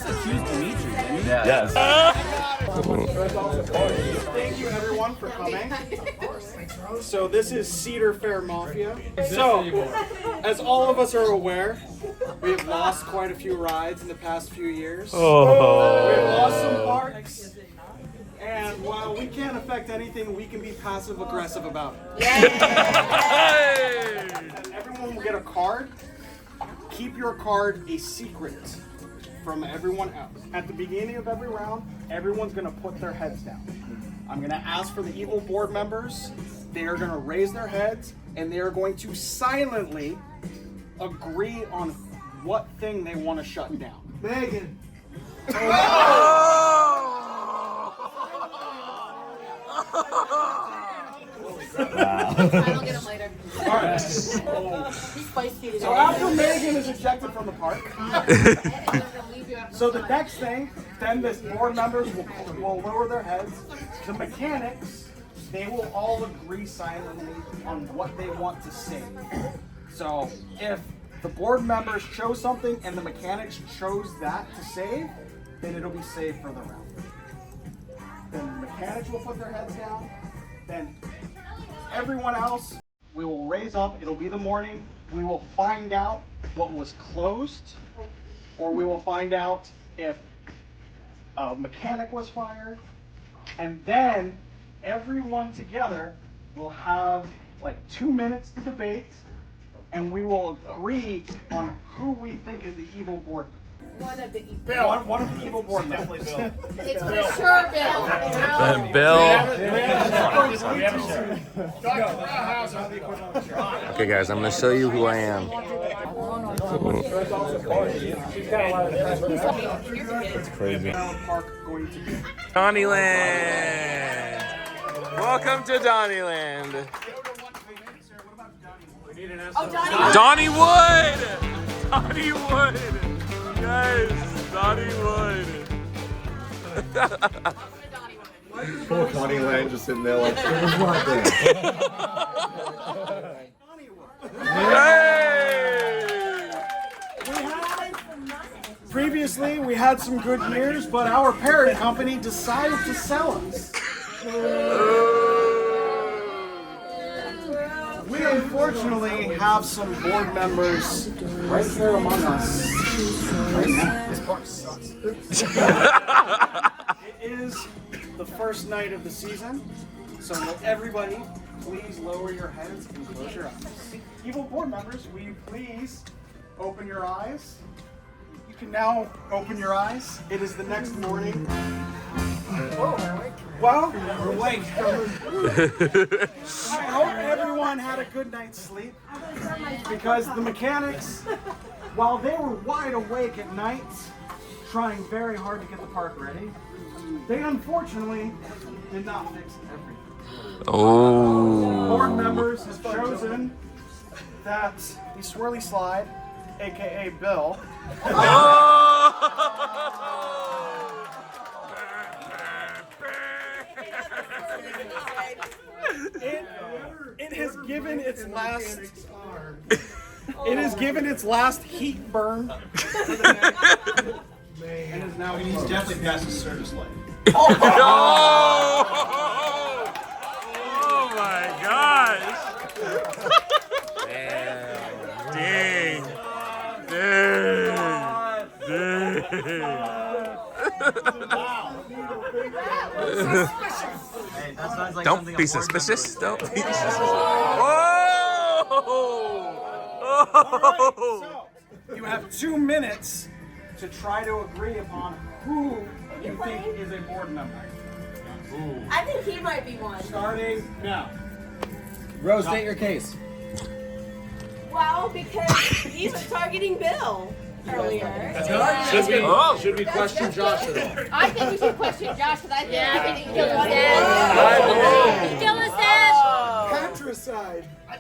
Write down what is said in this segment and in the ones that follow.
just accused Demetris, didn't he? Yes. Thank you everyone for coming. So this is Cedar Fair Mafia. So, as all of us are aware, we have lost quite a few rides in the past few years. Oh. We have lost some parks. And while we can't affect anything, we can be passive aggressive about it. And everyone will get a card. Keep your card a secret from everyone else. At the beginning of every round, everyone's gonna put their heads down. I'm gonna ask for the evil board members. They are gonna raise their heads and they are going to silently agree on what thing they want to shut down. Megan. I'll get him later. Alright. So after Megan is ejected from the park, so the next thing, then the board members will lower their heads. The mechanics, they will all agree silently on what they want to say. So if the board members chose something and the mechanics chose that to save, then it'll be saved for the round. Then the mechanics will put their heads down. Then everyone else, we will raise up. It'll be the morning. We will find out what was closed, or we will find out if a mechanic was fired, and then everyone together will have like 2 minutes to debate, and we will agree on who we think is the evil board. One of the evil. Bill, one of the evil board members. It's for sure Bill. Bill. Okay, Okay, guys, I'm going to show you who I am. It's crazy. Donnyland. Welcome to Donnyland. Oh, Donnie. Donnie Wood. Donnie Wood. Guys, Donnie Wood. Poor Connie Lane just sitting there like, it was right there. Hey! Previously, we had some good years, but our parent company decided to sell us. We unfortunately have some board members right here among us right now. This park sucks. It is the first night of the season, so will everybody please lower your heads and close your eyes. Evil board members, will you please open your eyes? You can now open your eyes. It is the next morning. Well, we're awake. I hope everyone had a good night's sleep, because the mechanics, while they were wide awake at night, trying very hard to get the park ready, they unfortunately did not fix everything. Oh. Board members have chosen that the swirly slide, aka Bill, it has given its last. It has given its last heat burn. And is now. He's definitely past his service life. Oh my gosh! Dang! Hey, that sounds like Don't be suspicious. Don't be suspicious. Oh! So, you have 2 minutes to try to agree upon who you think is a board member. I think he might be one. Starting now. Rose, state your case. Well, because he was targeting Bill earlier. Should we question Josh at all? I think we should question Josh because I think he can kill us dead. Kill us dead. Patricide. I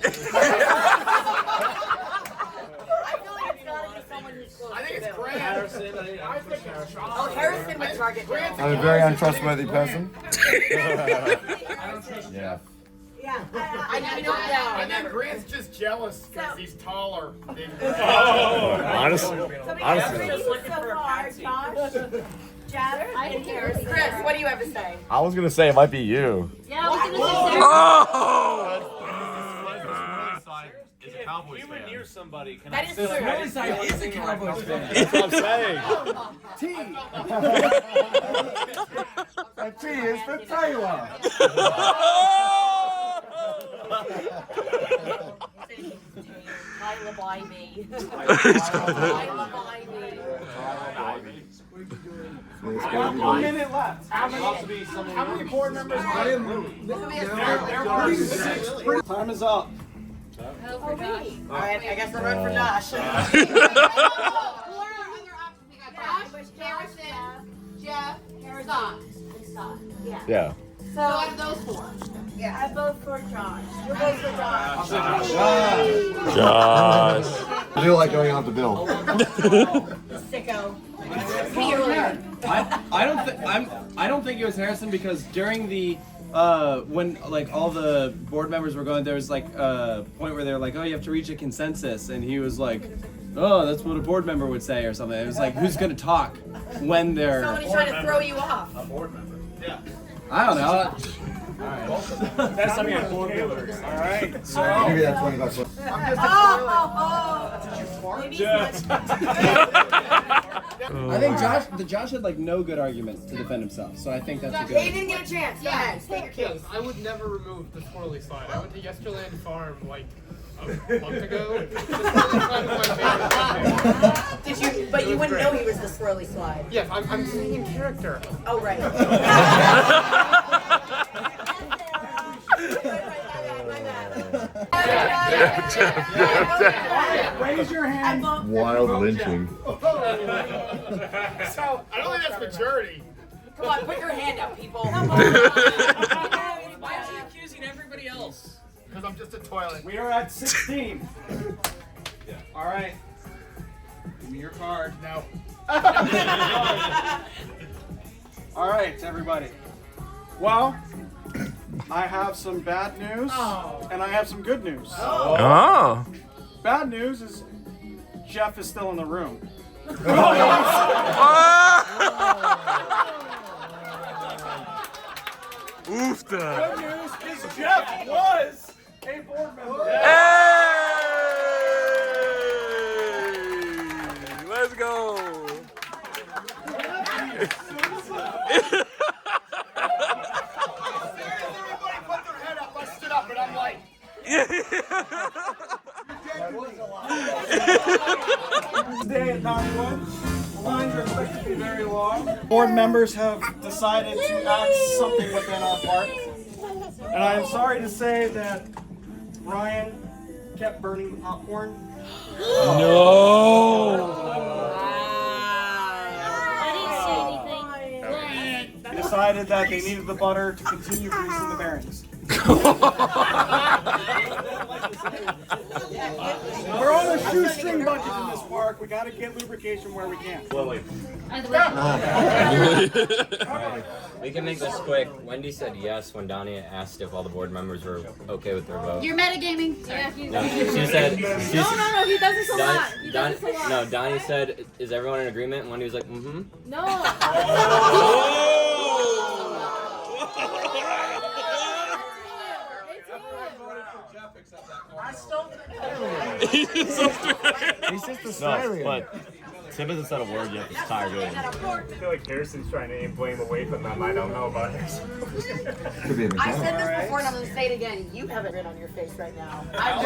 feel like it's gotta be someone who's close. I think it's Grant. Harrison. Oh, Harrison would target Bill. I'm a very untrustworthy person. Yeah. Yeah. I don't know. And then Grant's just jealous because he's taller than Honestly. Everybody's so far, Josh, Jeff, and Harris. Chris, what do you have to say? I was gonna say it might be you. Yeah, I was gonna say Sarah. Oh! Is a Cowboys You were fan. near somebody. Can That I is say true. Smelly Side is a Cowboys fan. That's what I'm saying. And T is for Taylor. Tyler Bybee. We got 1 minute left. How many board members are in? Time is up. Alright, I guess we're running for Josh. Jeff, Scott. Yeah. So out of those four. I vote for Josh. You vote for Josh. Josh. I do like going out the bill. Sicko. I don't think it was Harrison because during the when like all the board members were going, there was like a point where they were like, oh, you have to reach a consensus, and he was like, oh, that's what a board member would say or something. It was like, who's gonna talk when they're Somebody's trying to throw you off. a board member? Yeah. I don't know. That's something on board members. All right. So Give me that $20. I think Josh had like no good arguments to defend himself, so I think that's a He good. didn't get a chance. Go ahead. State your case. I would never remove the swirly slide. I went to Yesterland Farm like a month ago. The swirly slide was my favorite. Did you? But you wouldn't know he was the swirly slide. Yes, I'm singing in character. Oh right. raise your hand. Wild lynching. So I don't think that's majority. Come on, put your hand up, people. Why is he accusing everybody else? Because I'm just a toilet. We are at 16. All right. Give me your card. No. All right, everybody. Well, I have some bad news and I have some good news. Oh. Bad news is Jeff is still in the room. Oofta. Good news is Jeff was a board member. Hey! Let's go. Everybody put their head up. I stood up and I'm like, Today at 9:01, the lines are expected to be very long. Board members have decided to act something within our park. And I am sorry to say that Ryan kept burning the popcorn. He decided that they needed the butter to continue greasing the bearings. We're on a shoestring budget in this park. We gotta get lubrication where we can. We can make this quick. Wendy said yes when Donnie asked if all the board members were okay with their vote. You're metagaming. Yeah. No, she said. No, he does this a lot. He does this a lot. No, Donnie said, "Is everyone in agreement?" And Wendy was like, "Mm-hmm." No. He's He's just Australian. No, but Tim hasn't said a word yet. It's tired good. I feel like Harrison's trying to aim blame away from them. I don't know about it. Could be an I example. said this before and I'm going to say it again. You have it written on your face right now. I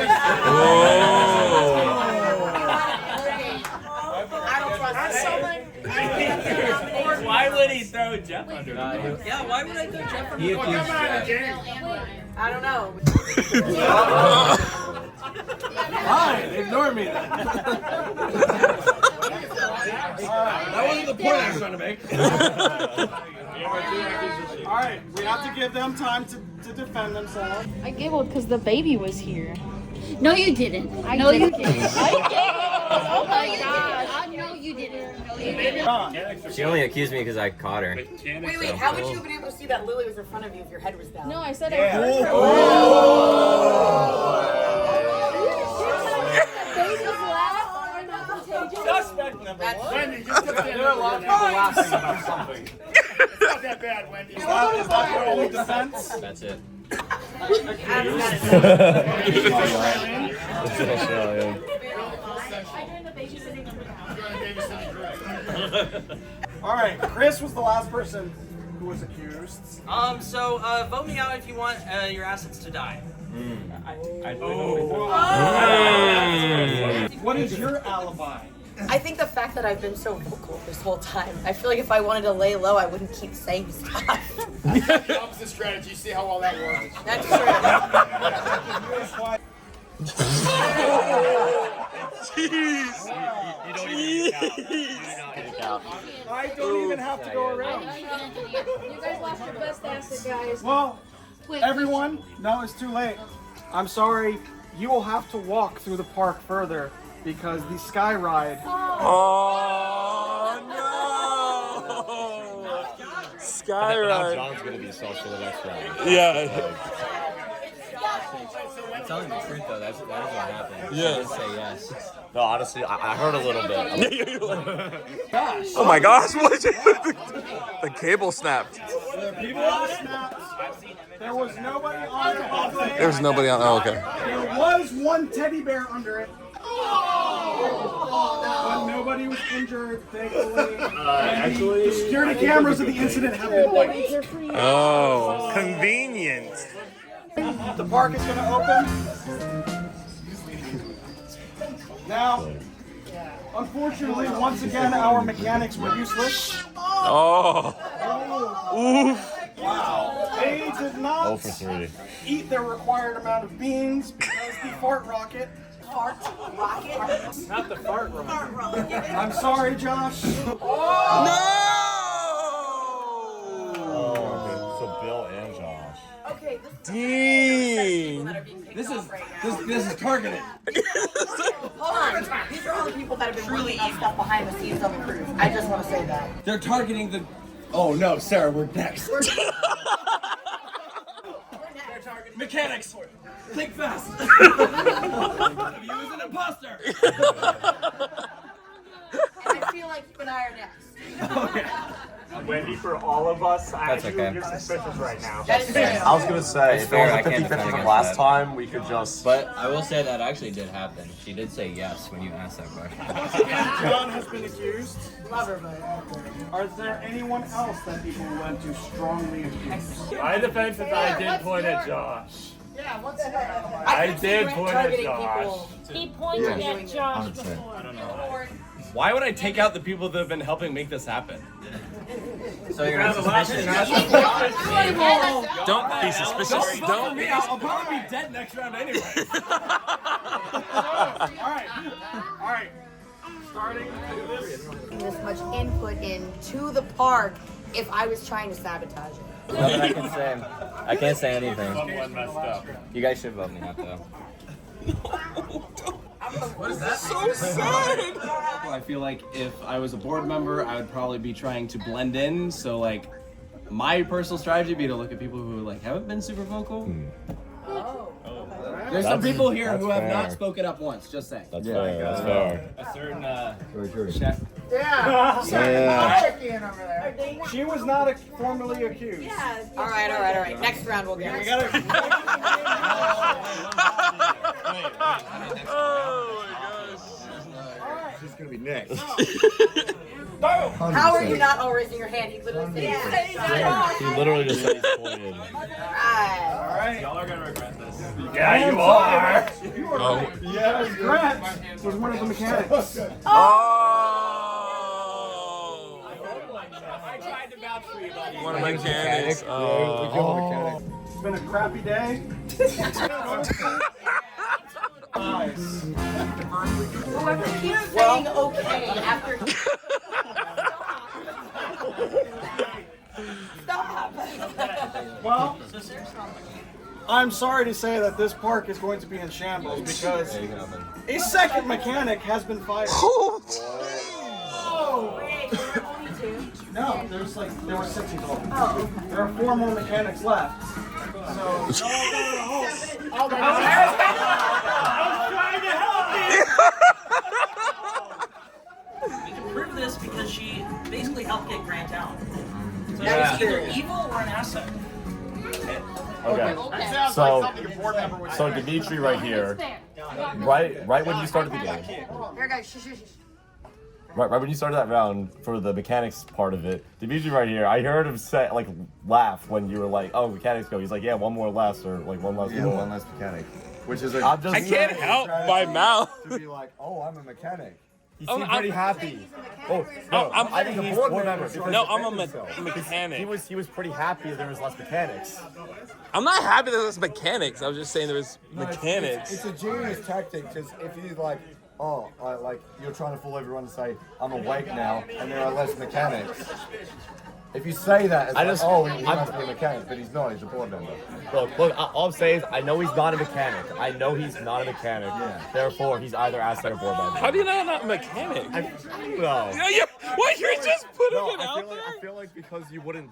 don't trust that. Why would he throw Jeff under the bus? Yeah, why would I throw Jeff from He the accused Jeff. I don't know. Fine, ignore me then. That wasn't the point I was trying to make. All right, we have to give them time to defend themselves. I giggled because the baby was here. No, you didn't. I No, did. you didn't. I giggled. Oh my gosh. No, you didn't. No, you She only accused me because I caught her. Wait, how would you have been able to see that Lily was in front of you if your head was down? No, I said I heard her. Babies laugh are not contagious. Suspect number one. Wendy, just there are a lot of people laughing about something. It's not that bad, Wendy. Is that your only defense? That's it. All right, Chris was the last person who was accused. So vote me out if you want your assets to die. What is your alibi? I think the fact that I've been so vocal this whole time, I feel like if I wanted to lay low, I wouldn't keep saying stuff. The opposite strategy. See how well that works. That's true. Jeez. You don't even count. I don't even have to go around. You guys lost your best asset, guys. Well, everyone, no, it's too late. I'm sorry. You will have to walk through the park further because the sky ride. Oh no! Sky Now ride. John's gonna be sauce for the next round. Yeah. I'm telling the truth though, that is what happened. Yeah. I didn't say yes. No, honestly, I heard a little bit. Oh my gosh! What did you? The cable snapped. There was nobody on it. There was nobody on. Oh, okay. There was one teddy bear under it. But nobody was injured, thankfully. Actually, the security cameras of the incident have been wiped. Oh, convenient. The park is going to open. Now, unfortunately, once again, our mechanics were useless. Oh. Oof. Wow. They did not 0 for 3. eat their required amount of beans because the fart rocket. Fart rocket? Not the fart rocket. I'm sorry, Josh. No. So Bill and Josh. Okay, Dang. This is targeted. hold on. These are all the people that have been working on stuff behind the scenes on the cruise. I just want to say that. They're targeting the. Oh no, Sarah, we're next. Mechanics, think fast. One of you is an imposter. And I feel like you and I are next. Okay. Wendy, for all of us, That's okay. you're suspicious right now. That is fair. I was gonna say, if it fair, I was a can't 50-50 defend from against last that. time, we could just. But I will say that actually did happen. She did say yes when you asked that question. John has been accused. Love her, but. Are there anyone else that people want to strongly accuse? My defense is I did point at Josh. Yeah, what's that? I did point at Josh. He pointed at Josh before. Why would I take out the people that have been helping make this happen? So you're suspicious. Don't be suspicious. Don't be. I'll probably be dead next round anyway. All right. Starting This much input into the park if I was trying to sabotage it. Nothing I can say. I can't say anything. Someone messed up. You guys should vote me out though. What is that? So sad. I feel like if I was a board member, I would probably be trying to blend in. So like, my personal strategy would be to look at people who like haven't been super vocal. There's some people here who have not spoken up once. Just saying. That's fair. That's fair. A certain Yeah. She was not formally accused. Yeah. All right. Next round we'll get it. Oh my gosh. She's gonna be next. How are you not all raising your hand? He literally said yes. He literally just said he's pointed. All right. Y'all are gonna regret this. Yeah, you are. Oh. Yes, Grant was one of the mechanics. Oh. I tried to vouch for you, buddy. One of the mechanics. Oh. It's been a crappy day. Nice. Whoever keeps saying okay after. Stop. Well, I'm sorry to say that this park is going to be in shambles because a second mechanic has been fired. Oh. Oh, wait. No, there were 6 in total. Oh. There are 4 more mechanics left. So. I was trying to help you. We can prove this because she basically helped get Grant out. So Yeah. she's either evil or an asset. Okay. So Demetri right here, right when you started the game, Here, guys. Shh. right when you started that round for the mechanics part of it, Demetri right here, I heard him say laugh when you were like, "Oh, mechanics go." He's like, "Yeah, one more less or one less." Yeah, one less mechanic. Which is I can't help my mouth. To be like, oh, I'm a mechanic. He seemed pretty happy. Oh no, I think the board member. No, I'm a mechanic. He was pretty happy that there was less mechanics. I'm not happy that there's mechanics. I was just saying there was mechanics. It's a genius tactic because if you you're trying to fool everyone to say I'm awake now and there are less mechanics. If you say that, it's he must be a mechanic, but he's not. He's a board member. Look, all I'm saying is I know he's not a mechanic. Yeah. Therefore, he's either asset or board member. How do you know I'm not a mechanic? No. What, you're just putting it out there? I feel like because you wouldn't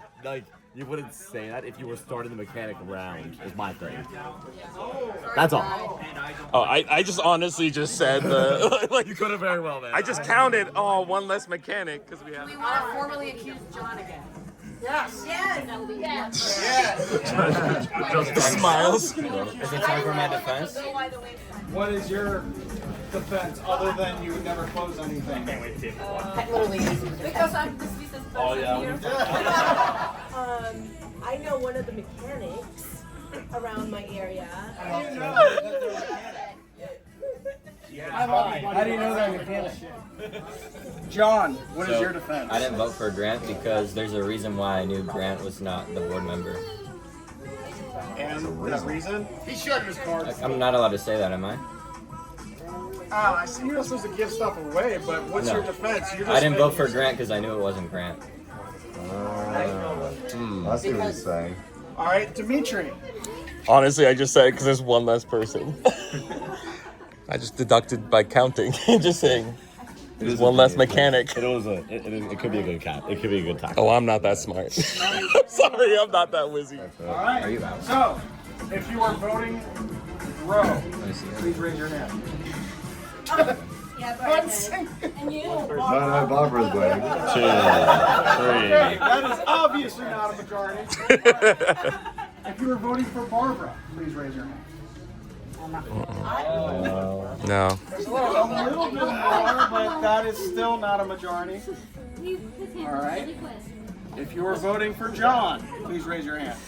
say that if you were starting the mechanic round is my thing. That's all. Oh, I just honestly just said You could have very well, man. I just counted one less mechanic because we have. We want to formally accuse John again. Yes. Yes. The smiles. Is it time for my defense? What is your defense other than you never close anything? Because I'm the species Oh, yeah. I know one of the mechanics around my area. How do you know that mechanic? John, what is your defense? I didn't vote for Grant because there's a reason why I knew Grant was not the board member. And the reason? He showed his cards. I'm not allowed to say that, am I? I see you're not supposed to give stuff away, but what's your defense? You're just I didn't vote for Grant because I knew it wasn't Grant. I see what he's saying. All right, Demetri. Honestly, I just said because there's one less person. I just deducted by counting. Just saying. There's one less mechanic. It could be a good cat. It could be a good tactic. Oh, I'm not that smart. I'm sorry, I'm not that wizzy. All right. Are you out? So, if you are voting row, please raise your hand. And you? No, Barbara's waiting. 2, 3. That is obviously not a majority. If you are voting for Barbara, please raise your hand. No. There's a little bit more, but that is still not a majority. All right. If you are voting for John, please raise your hand.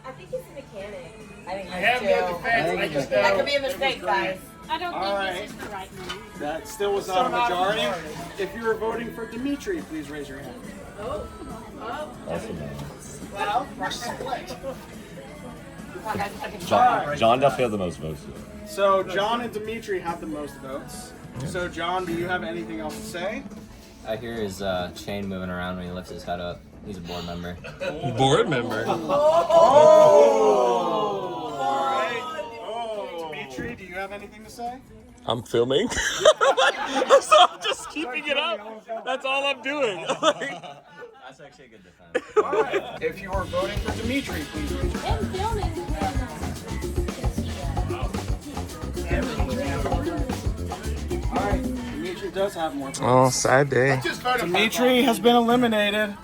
I think he's a mechanic. I have no defense. That could be a mistake, guys. I don't think All this right. is the right one. That still was not a majority. If you are voting for Demetri, please raise your hand. Well, we're split. John definitely had the most votes. So John and Demetri have the most votes. So John, do you have anything else to say? I hear his chain moving around when he lifts his head up. He's a board member. Board member. Demetri, do you have anything to say? I'm filming. So I'm just keeping it up. That's all I'm doing. That's actually a good defense. All right. If you are voting for Demetri, please raise your hand. And filming. All right. Demetri does have more votes. Oh, sad day. Demetri has been eliminated.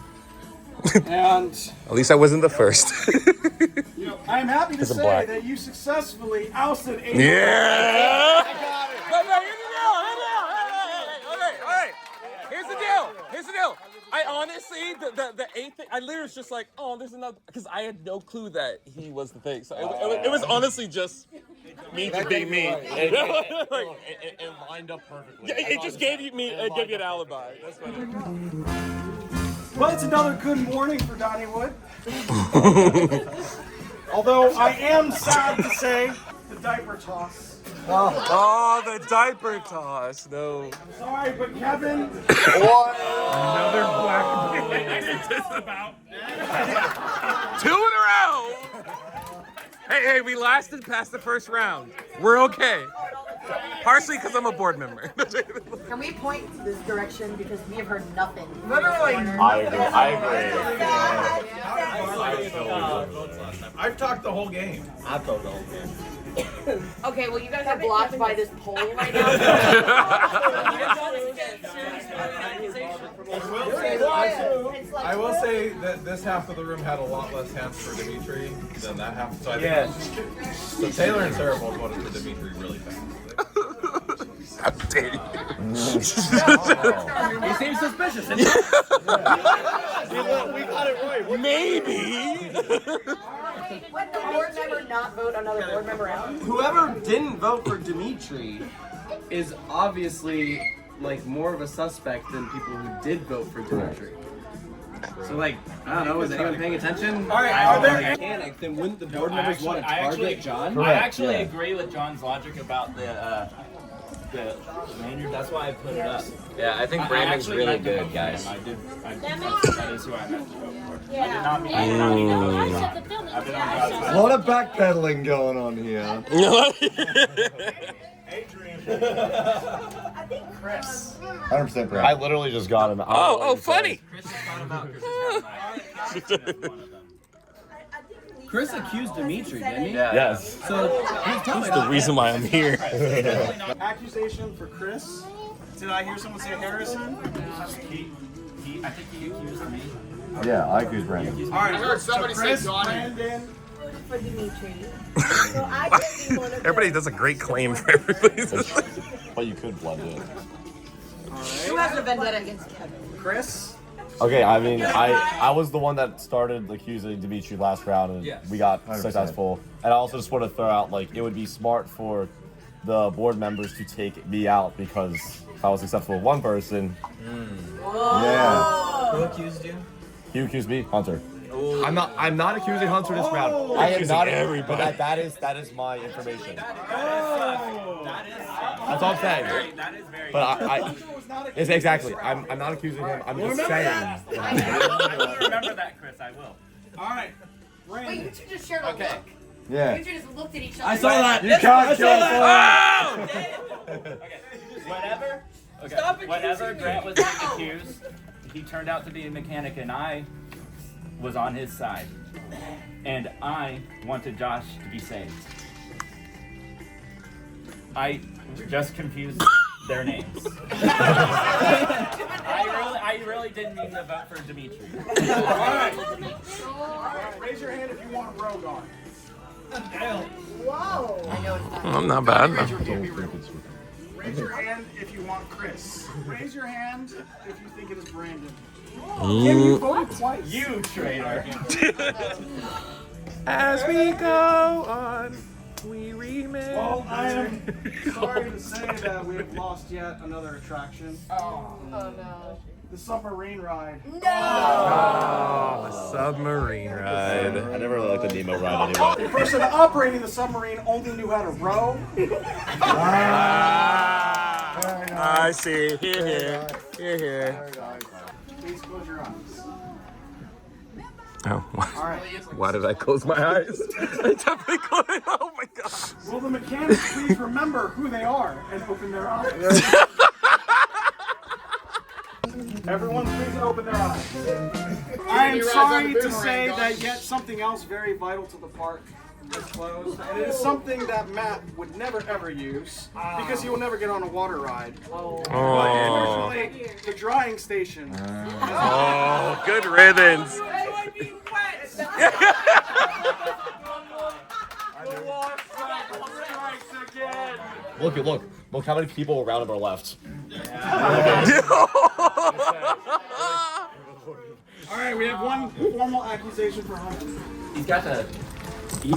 And At least I wasn't the first. I am happy to Because I'm say black. that you successfully ousted a Yeah. No, here's the deal. Here's the deal. I honestly, the eighth thing, I literally was just like, oh, there's another, because I had no clue that he was the thing. So it was honestly just me just being me. It lined up perfectly. Yeah, it just gave you an alibi. That's funny. Well, it's another good morning for Donnie Wood. Although I am sad to say the diaper toss. Oh, the diaper toss. No. Sorry, but Kevin. Another black about 2 in a row. Hey, we lasted past the first round. We're okay. Partially because I'm a board member. Can we point this direction because we have heard nothing? Literally. I agree. I've talked the whole game. I've told the whole game. Okay, well you guys are blocked by this pole right now. I will say that this half of the room had a lot less hands for Demetri than that half. So I think so Taylor and Sarah both voted for Demetri really fast. How dare you? He seems suspicious. We got it right. Maybe. Let the board member not vote another board member out. Whoever didn't vote for Demetri is obviously like more of a suspect than people who did vote for Demetri. So like, I don't know, is anyone paying attention? All right, are there mechanic, then wouldn't the board members want to target John? Correct, I actually yeah. agree with John's logic about the lanyard. That's why I put it up. Yeah, I think Brandon's really good, guys. I did. That makes That is who I meant to vote for. Yeah. I did not mean. I shut the film. I've been on God's A side. lot of backpedaling going on here. I think Chris. 100% right. I literally just got him. Oh, funny. Chris has thought about Chris. Chris accused Demetri, didn't he? Yes. So That's the reason why I'm here. Accusation for Chris. Did I hear someone say Harrison? I think he accused me. Yeah, I accuse Brandon. All right, I heard somebody so Chris, say Johnny. Brandon. For Demetri. So I could be one of Everybody does a great claim for everybody. But you could blend it. Who has a vendetta against Kevin? Chris. Okay, I mean, I was the one that started accusing Demetri last round, and we got 100%. successful. And I also just want to throw out, like, it would be smart for the board members to take me out because if I was successful with one person, Yeah. Who accused you? he accused me, Hunter. I'm not accusing Hunter this round. I am not everybody. That is my information. That's all I'm saying. That is very. But I it's exactly. I'm not accusing him. I'm just saying. I will remember that, Chris. I will. All right. Wait, Brandon. you two just shared a look. Yeah. You two just looked at each other. I saw that. You can't kill Whenever Grant was being accused, he turned out to be a mechanic, and I was on his side. And I wanted Josh to be saved. I just confused their names. I really didn't mean to vote for Demetri. All right. Raise your hand if you want Rogue on. Whoa. I know it's not. I'm not bad. Raise your hand if you want Chris. Raise your hand if you think it is Brandon. Mm. Kim, you voted twice. You traitor. As we go on, we remember. Well, I am sorry to say that we have lost yet another attraction. Oh no. The submarine ride. Oh, the submarine ride. I never really liked the Nemo ride anyway. The person operating the submarine only knew how to row. I see. Here. Please close your eyes. Oh, All right. why did I close my eyes? I definitely closed. Oh my god. Will the mechanics please remember who they are and open their eyes? Everyone, please open their eyes. I am sorry to say that yet something else very vital to the park is closed, and it is something that Matt would never ever use because he will never get on a water ride. But unfortunately, the drying station. Oh, good riddance. Look how many people around him are left. All right, we have one formal accusation for Hunter. He's got to. He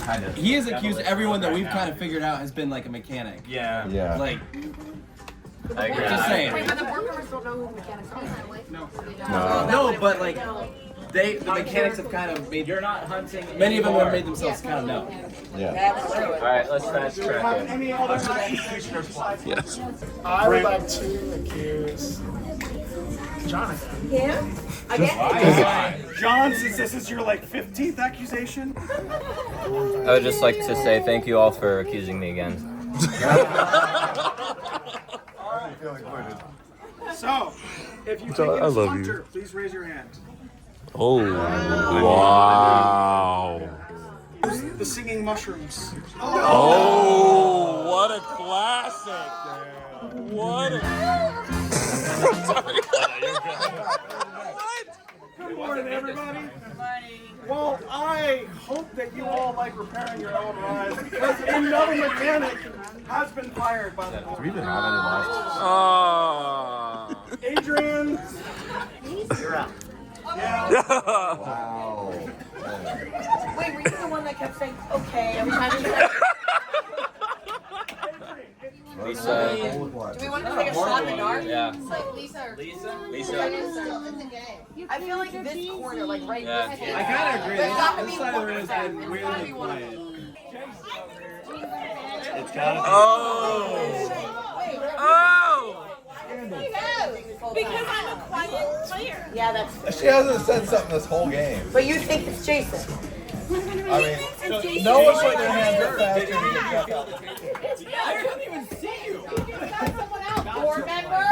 has accused everyone that we've kind of figured out has been like a mechanic. Yeah. Yeah. Like, I agree. just saying. Wait, but the board members don't know who the mechanics are. No, but like, the mechanics have kind of made. You're not hunting. Many of them have made themselves kind of known. Yeah. That's true. All right, let's fast Do we have track it. any other accusations besides Yes. I would like to accuse Jonathan. Him? Again? John, since this is your like 15th accusation? I would just like to say thank you all for accusing me again. I feel included. So, if you So, think I it's love Hunter, you. please raise your hand. Oh, wow. The singing mushrooms. Oh, what a classic. What a... Sorry. Good morning, everybody. Well, I hope that you all like repairing your own rides because another mechanic has been fired by the board. Do we even have any left? Adrian, you're out. Yeah. Wow. Wait, were you the one that kept saying okay every time you said? Lisa. Do we want to take a shot in the dark? Yeah. It's like Lisa. Lisa. I feel like this corner, like right Yeah. this. I kind of agree. There's got to This be side of the one room of has them. been There's got to weirdly be one of quiet. them. It's gotta be. Oh. Because I'm a quiet player. Yeah, that's. She hasn't said something this whole game. But you think it's Jason? I mean, no one put their hands up faster than you got out. I couldn't even see you. Someone else. Board member.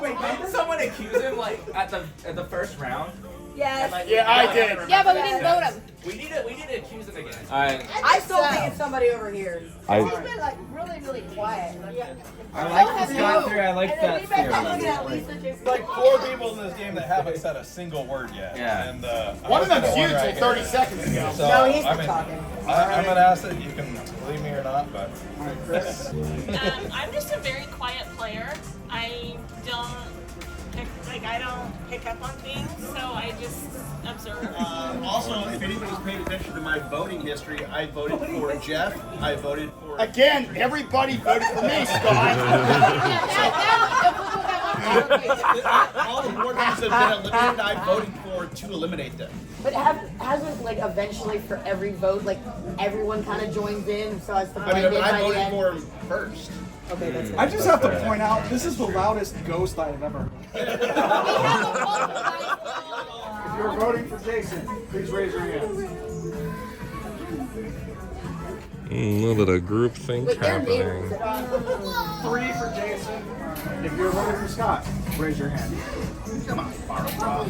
Wait, didn't someone accuse him like at the first round? Yes. Yeah, I did. Yeah, but we didn't vote him. We need to accuse him again. Alright. I still think it's somebody over here. He's been like really quiet. I like this guy theory. I like that I'm looking theory. at Lisa, Jason. Like 4 people in this game that haven't said a single word yet. Yeah. And One of I'm them's you the one right till 30 here. seconds ago. So, No, he's I mean, talking. I'm gonna ask it. You can believe me or not, but. I'm just a very quiet player. I don't pick up on things, so I just observe. Also, if anybody's paying attention to my voting history, I voted for Jeff. I voted for. Again, everybody voted for me, Scott. All the board members have been eliminated. I voted for to eliminate them. But hasn't like eventually for every vote, like everyone kind of joins in, so as to I blend mean, in by I the voted end? for him first. Okay, that's I just have to point out, this is the loudest ghost I have ever heard. If you're voting for Jason, please raise your hand. A little bit of group think happening. 3 for Jason. If you're voting for Scott, raise your hand. Come on, Barbara.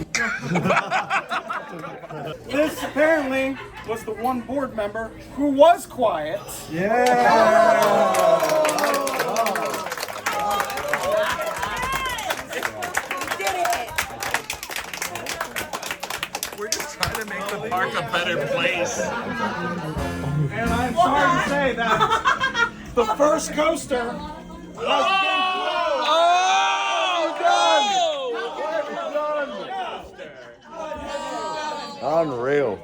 This apparently was the one board member who was quiet. We're just trying to make the park a better place. And I'm sorry to say that the first coaster was Unreal.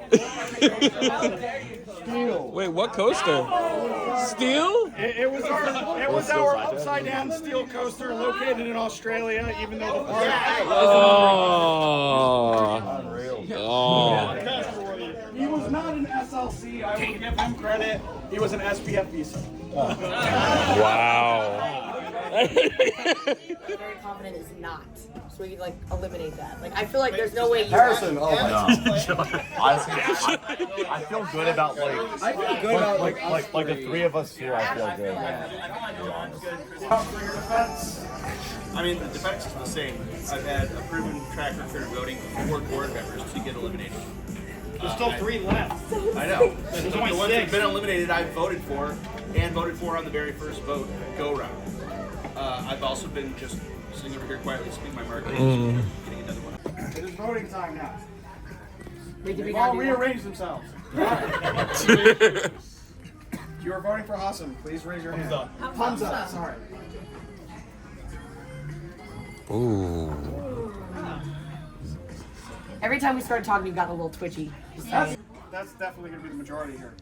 Wait, what coaster? Steel? It was our upside down steel coaster located in Australia, even though the park he was not an SLC. I will give him credit. He was an SPF visa. Wow. I'm very confident it's not. So we could like eliminate that. Like I feel like there's no way you Harrison, oh my god. Honestly, I feel good about I feel good about like the 3 of us here. I feel good. For your defense. I mean, the defense is the same. I've had a proven track record of voting for board members to get eliminated. There's still 3 left. I know. There's The only ones that 6. have been eliminated, I've voted for, and voted for on the very first vote go round. I've also been just sitting over here quietly speaking my marketing, getting another one. It is voting time now. Wait, did we They've all not do that? rearranged themselves. If you are voting for Hassan, please raise your hand. Thumbs up. Sorry. Ooh. Every time we started talking, you got a little twitchy. That's definitely going to be the majority here.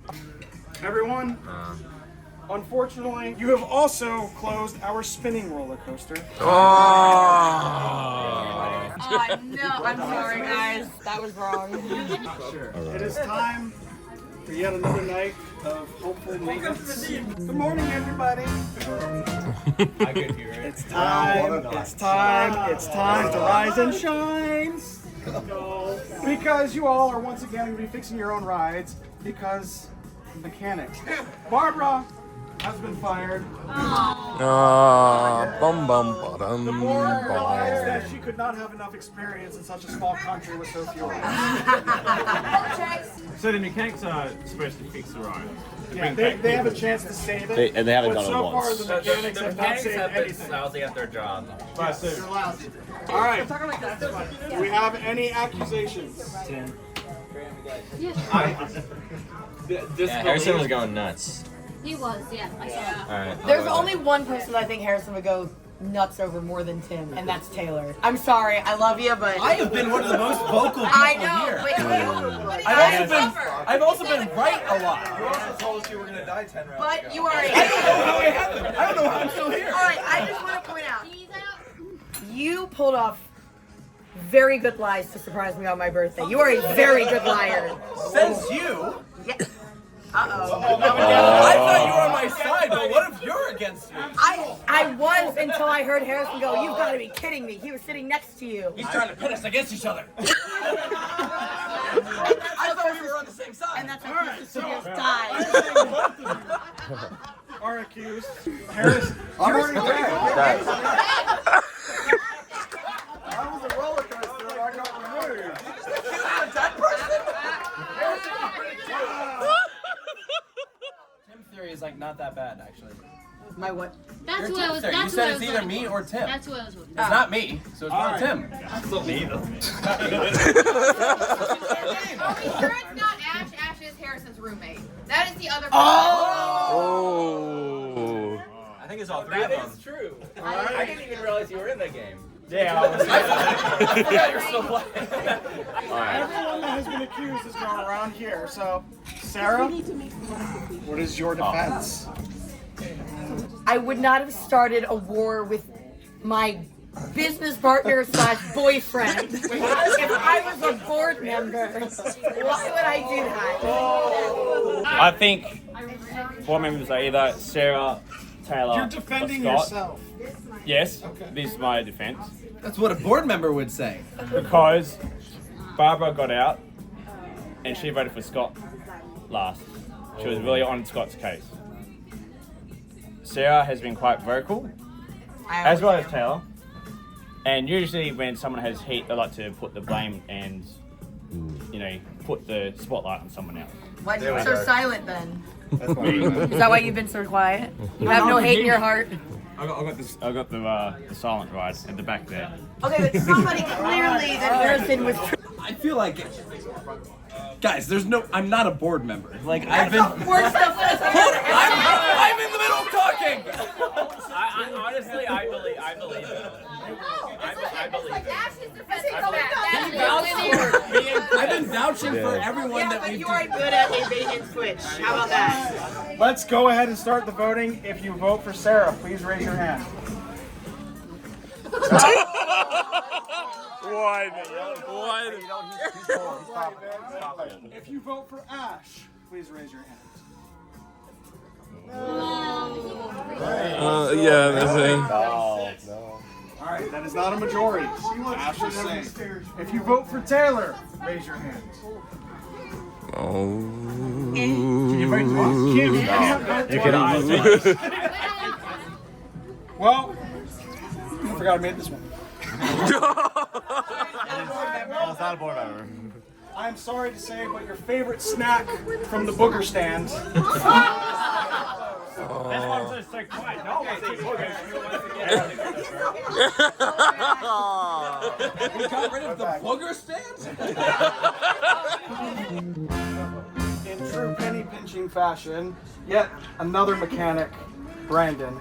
Everyone, unfortunately, you have also closed our spinning roller coaster. Oh no, I'm sorry guys. That was wrong. It is time for yet another night of hopeful maintenance. Good morning, everybody. I could hear it. It's time to rise and shine. Because you all are once again going to be fixing your own rides. Because mechanic. Barbara has been fired. Bum bum ba-dum, The board realized bum. that she could not have enough experience in such a small country with so few rules. So the mechanics are supposed to fix the ride. Yeah, they have a chance to save it. And they haven't but done it so once. far, the mechanics have not saved have been anything. lousy at their job. All right. Do we have any accusations? 10. Yeah. Harrison was going nuts. He was, yeah. I saw. Alright. There's only one person I think Harrison would go nuts over more than Tim, and that's Taylor. I'm sorry, I love you, but I have been one of the most vocal people I know. here. But I've also been right a lot. You also told us you were gonna die 10 rounds ago. But you are. I don't know how it happened. I don't know how I'm still here. All right, I just want to point out, you pulled off very good lies to surprise me on my birthday. You are a very good liar. Says you. Yeah. Uh-oh. I thought you were on my side, but what if you're against me? I was until I heard Harrison go, you've got to be kidding me. He was sitting next to you. He's trying to pit us against each other. I thought we were on the same side. And that's how Harrison just died. Are accused. Harris. I'm already there. That was a roller coaster. I got removed. Tim theory is like not that bad actually. My what? That's Your what I Tim was. theory. You That's said what I it's was either looking me for. or Tim. That's what I was looking It's for. not me, so it's not right. Tim. Still me though. Are we sure it's not Ash? Ash is Harrison's roommate. That is the other. Oh. I think it's all three of them. That is true. I didn't even realize you were in the game. Yeah. I forgot you're still playing. Everyone that has been accused is going around here. So, Sarah, what is your defense? I would not have started a war with my business partner / boyfriend if I was a board member. Why would I do that? I think board members are either Sarah, Taylor, You're defending or Scott. yourself. Yes, this is my defense. That's what a board member would say. Because Barbara got out and she voted for Scott last. She was really on Scott's case. Sarah has been quite vocal, as well as Taylor. And usually when someone has heat, they like to put the blame and, put the spotlight on someone else. Why are you so silent then? That's why Is that why you've been so quiet? You have no hate in your heart? I got the silent ride at the back there. Okay, but somebody clearly that Harrison was. I feel like, guys, I'm not a board member. Like I've been. Worst stuff that's I'm in the middle of talking. Honestly, I believe it. I believe it. I've been vouching for everyone that but we've. you are good at a bait and switch. How about that? Let's go ahead and start the voting. If you vote for Sarah, please raise your hand. Why? If you vote for Ash, please raise your hand. Yeah, that's it. All right, that is not a majority. Ash is saying. If you vote for Taylor, raise your hand. Oh. You can't vote twice. Well, I forgot I made this one. It's not a board member. I'm sorry to say, but your favorite snack from the booger stand. That's why I'm so quiet. No, We got rid of the booger stand? In true penny pinching fashion, yet another mechanic, Brandon.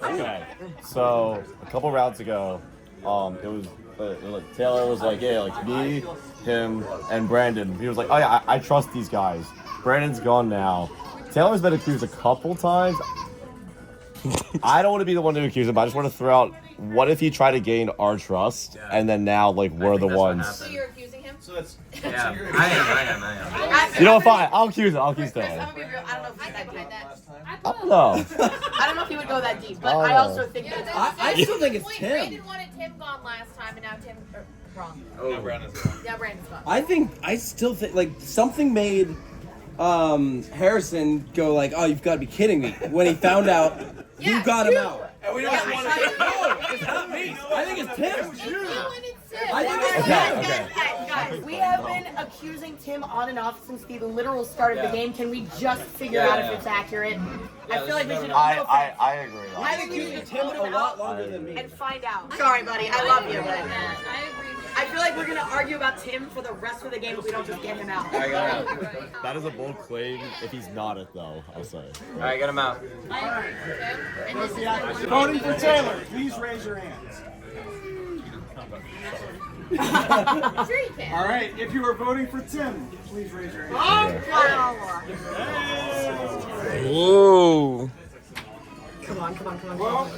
Okay, so a couple rounds ago, it was Taylor was like, yeah, like me, him, and Brandon. He was like, oh yeah, I trust these guys. Brandon's gone now. Taylor's been accused a couple times. I don't want to be the one to accuse him, but I just want to throw out, what if he tried to gain our trust, and then now, like, we're the ones. So you're accusing him? So that's. Yeah, I am. You know what, fine, I'll accuse him. I'll accuse Taylor. I'm gonna be real. I don't know if I stand behind that. I I don't know. I don't know if he would go that deep, but Oh, I no. also think that it's I still think it's Wait, Tim. Brandon wanted Tim gone last time, and now Tim wrong. Oh. Now Brandon's gone. I still think like something made Harrison go like, oh, you've got to be kidding me, when he found out who got him out. And we don't want to No, it's not me. I think it's Tim. I think it's Guys, we have been accusing Tim on and off since the literal start of the game. Can we just figure out if it's accurate? I feel like we should all I agree. I've accused Tim a lot longer than me. and find out. Sorry, buddy. I love you, but I feel like we're gonna argue about Tim for the rest of the game if we don't just get him out. That is a bold claim if he's not it, though, I'll say. All right, get him out. Voting for Taylor, please raise your hands. Sure you can. All right, if you are voting for Tim, please raise your hand. Whoa. Come on. Well,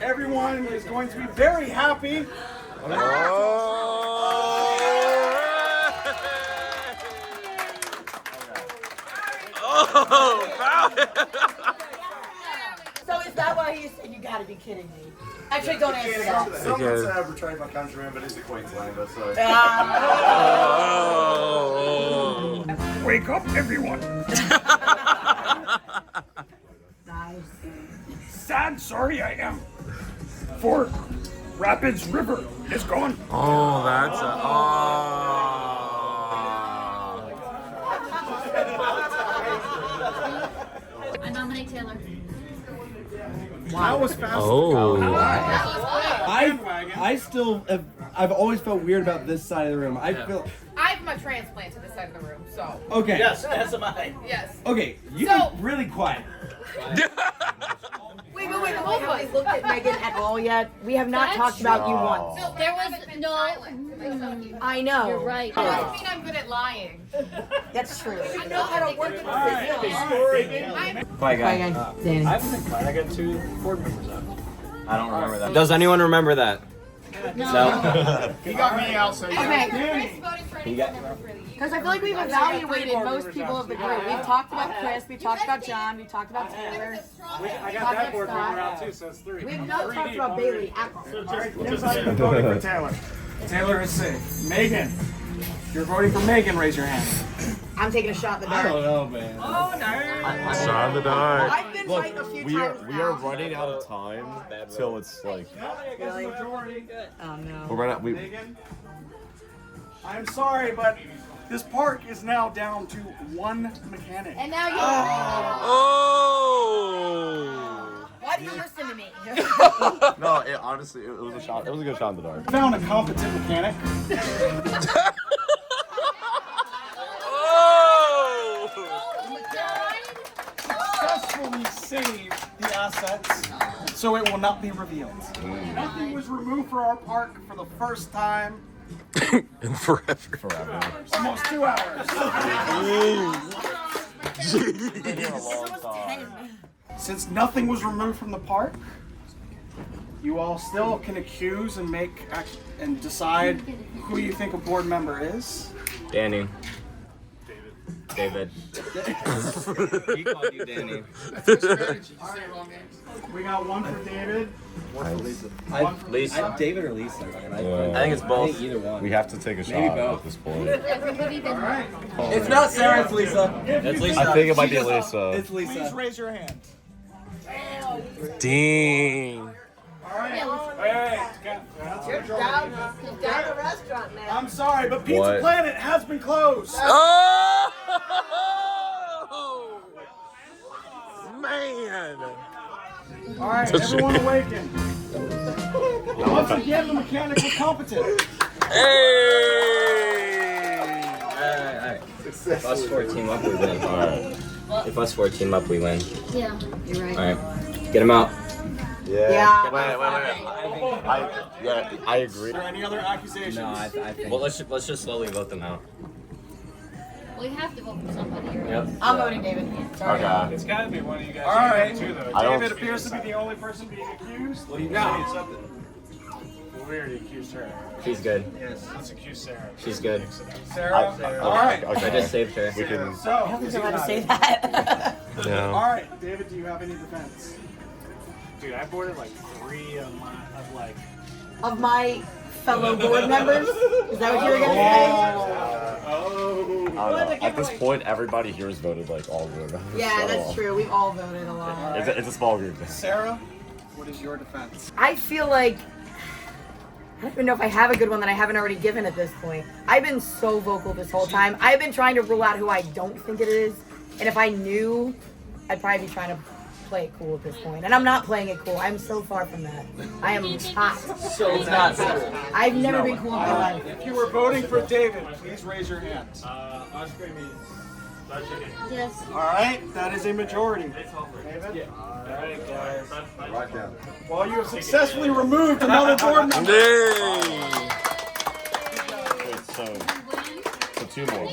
everyone is going to be very happy. So is that why you said you gotta be kidding me? Actually, don't answer that. Someone said I betrayed my countryman, but it's a Queenslander, so. Wake up, everyone. Nice. Sad, sorry I am. For Rapids River is gone. Oh, that's a. I nominate Taylor. That was fast. Oh. I still have. I've always felt weird about this side of the room. I feel. I have my transplant to this side of the room, so. Okay. Yes, that's mine. Yes. Okay, you So- be really quiet. Wait. Have we looked at Megan at all yet? We have not talked about you once. No, there was no. I know. You're right. That doesn't mean I'm good at lying. That's true. I know how to work in the Bye, guys. Danny. I haven't been quiet. I got 2 board members up. I don't remember that. Does anyone remember that? No. He got me out, so Okay. You got- Because I feel like we've evaluated most people of the group. We've talked about Chris, we've talked about John, we've talked about Taylor. I got that board member out too, so it's 3. We have not talked about Bailey at all. Tim's not even voting for Taylor. Taylor is safe. Megan, if you're voting for Megan, raise your hand. I'm taking a shot in the I dark. don't know, man. Oh no! Shot in the dark. I've been right a few times We are running out of time till it's like. Really? Majority. Oh no. We're running out. Megan, I'm sorry, but this park is now down to 1 mechanic. And now you. Oh. Why do you listen to me? No, honestly, it was a shot. It was a good shot in the dark. Found a competent mechanic. Successfully saved the assets, so it will not be revealed. Nothing was removed for our park for the first time. And forever. Almost 2 hours. Since nothing was removed from the park, you all still can accuse and and decide who you think a board member is. Danny. David. He called you Danny. We got 1 for David. Lisa. David or Lisa? Man. I think it's both. I think either one. We have to take a Maybe shot both. at this point. Everybody been. It's not Sarah, it's Lisa. It's Lisa. I think it might be Lisa. It's Please Lisa. raise your hand. Dang. All right. Hey, You're down the restaurant now. I'm sorry, but Pizza What? Planet has been closed. Oh! Man. All right, everyone awaken. Now, once again, the mechanic was competent. Hey. Alright. If us 4 team up, we win. Alright. If us 4 team up, we win. Yeah, you're right. Alright. Get him out. Yeah. Wait. I agree. Is there any other accusations? No, I think. Well, let's just slowly vote them out. We have to vote for somebody. Right? Yep. I'm voting David. Sorry. Okay. It's got to be one of you guys. All right. I don't- David appears to be the only person being accused. What do you got? We already accused her. She's good. Yes. Let's accuse Sarah. She's good. Sarah? All right. I just saved her. We can. So, I don't think you're allowed to say that. Yeah. All right, David, do you have any defense? Dude, I boarded like 3 of my fellow board members? Is that what you were gonna say? At this point, everybody here has voted like all board members. Yeah, that's true. We've all voted a lot. It's a small group. Sarah, what is your defense? I feel like I don't even know if I have a good one that I haven't already given at this point. I've been so vocal this whole time. I've been trying to rule out who I don't think it is, and if I knew, I'd probably be trying to play it cool at this point. And I'm not playing it cool. I'm so far from that. I am hot. So it's not cool. I've never been cool in my life. If you were voting for David, please raise your hand. Yes. All right, that is a majority. David? Yeah. All right, guys. Right down. Well, you have successfully removed another board member. Wait, so 2 more.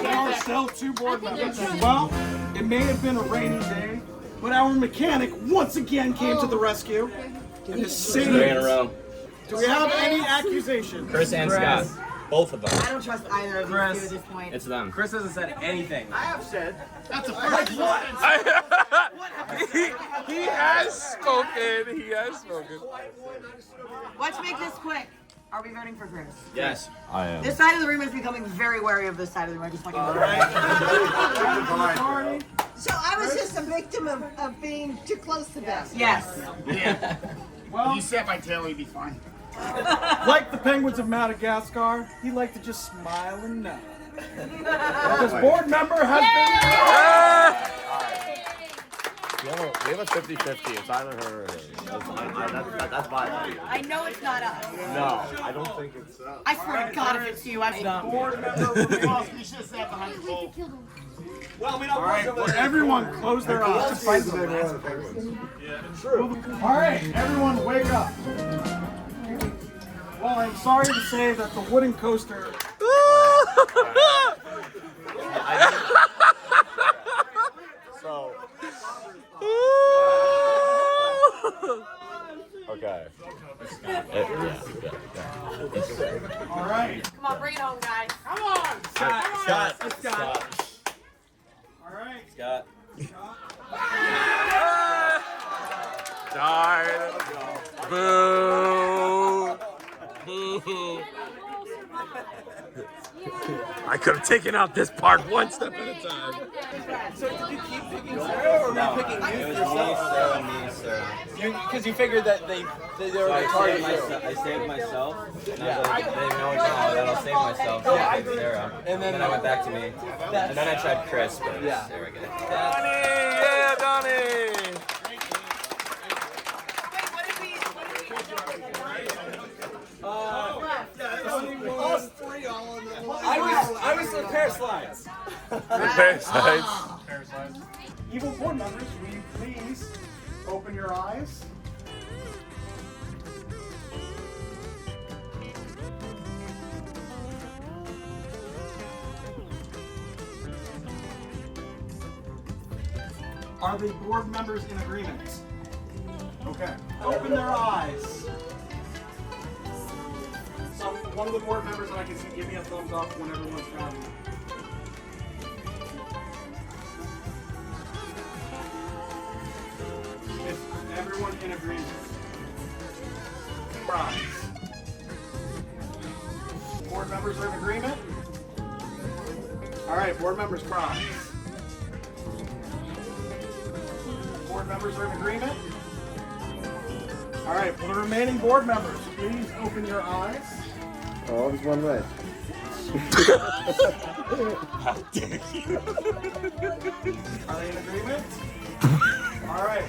There are still 2 board members. Well, it may have been a rainy day, but our mechanic once again came to the rescue. And the 3 in a row. Do we have any accusations? Chris and Scott. Both of them. I don't trust either of these two at this point. It's them. Chris hasn't said anything. I have said. That's a first. He has spoken. He has spoken. Let's make this quick. Are we voting for Chris? Yes. I am. This side of the room is becoming very wary of this side of the room. I just fucking So I was just a victim of being too close to them. Yes. Yeah. Well, you sat by Taylor, you'd be fine. Like the Penguins of Madagascar, he liked to just smile and nod. This board member has We have a 50-50. It's either her or him. That's my idea. I know it's not us. No, I don't think it's us. I swear to God, if it's you, I'm not. board member. You should have sat behind the pole. Well, we don't. All right, everyone, close their eyes. Yeah, true. All right, everyone, wake up. Well, I'm sorry to say that the wooden coaster. So. Okay. All right. Come on, bring it home, guys. Come on, Scott. All right. Scott. Darn. Boo. Boo. I could have taken out this part one step at a time. So did you keep picking Sarah or were you picking you yourself? Because you figured that they were going to target you. I saved myself, and I was like, they know it's not that I'll save myself, so I picked Sarah. And then I went back to me. And then I tried Chris, but Sarah got it. Donnie! Yeah, Donnie! Us 3 all on the line. I was the parasites. Parasites. Evil board members, will you please open your eyes? Are the board members in agreement? Okay. Open their eyes. One of the board members that I can see, give me a thumbs up when everyone's done. Is everyone in agreement? Surprise. Board members are in agreement? Alright, board members, prize. Board members are in agreement? Alright, for the remaining board members, please open your eyes. Oh, there's one left. How dare you? Are they in agreement? Alright.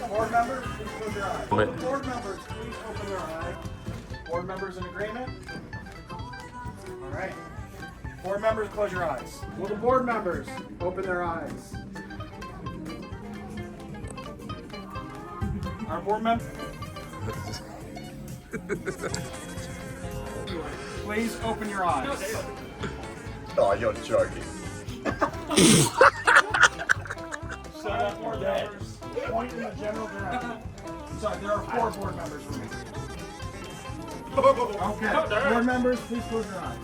Board members, please close your eyes. Board members, please open your eyes. Board members in agreement? Alright. Board members, close your eyes. Will the board members open their eyes? Our board members. Please open your eyes. Oh, you're joking. So that board members point in the general direction. Sorry, there are 4 board members remaining. Okay. Board members, please close your eyes.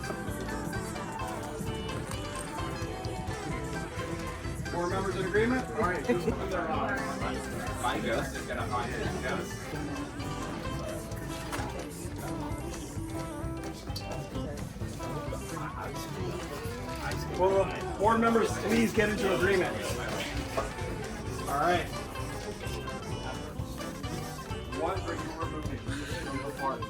Board members in agreement? All right, just open their eyes. My ghost is gonna haunt his ghost. Will the board members please get into agreement? All right. What are you removing from the park?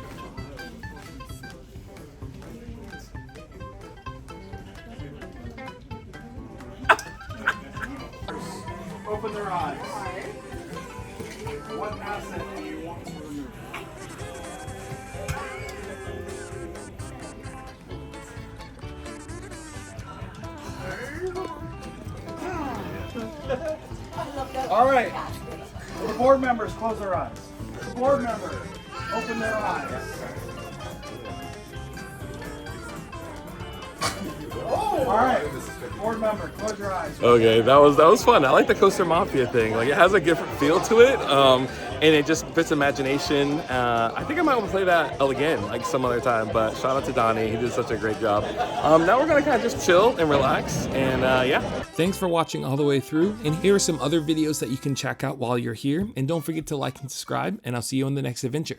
Open their eyes. What asset do you want to remove? All right. Will the board members close their eyes? The board members open their eyes. All right. Board member, close your eyes. Okay, that was fun. I like the Coaster Mafia thing. Like, it has a different feel to it, and it just fits imagination. I think I might want to play that again, like some other time. But shout out to Donnie, he did such a great job. Now we're gonna kind of just chill and relax, and yeah. Thanks for watching all the way through, and here are some other videos that you can check out while you're here. And don't forget to like and subscribe, and I'll see you on the next adventure.